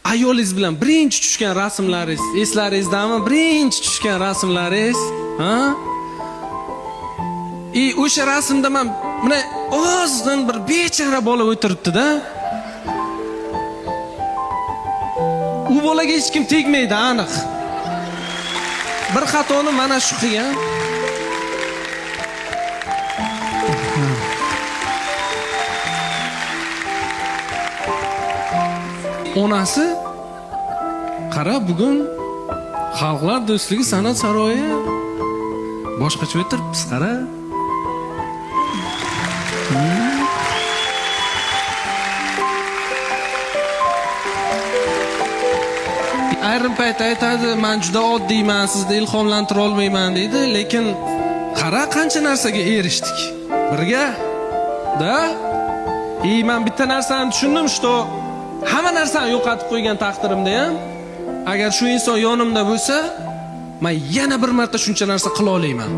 ayolingiz bilan birinchi tushgan rasmlaringiz eslaringizdami? Birinchi tushgan rasmlaringiz, ha? O'sha rasmda men mana ozdan bir bechara bola o'tiribdi-da. U bolaga hech kim tegmaydi, aniq. Bir xatoni mana shu qilgan. Onasi qara, bugun Xalqlar do'stligi san'at saroyi boshqacha o'tiribmiz, qara. Ayrim payt aytadi, men juda oddiyman, sizni ilhomlantira olmayman deydi, lekin qara qancha narsaga erishdik. Birga, da? Men bitta narsani tushundim, что hamma narsani yo'qotib qo'ygan taqdirimda ham, agar shu inson yonimda bo'lsa, men yana bir marta shuncha narsa qila olaman.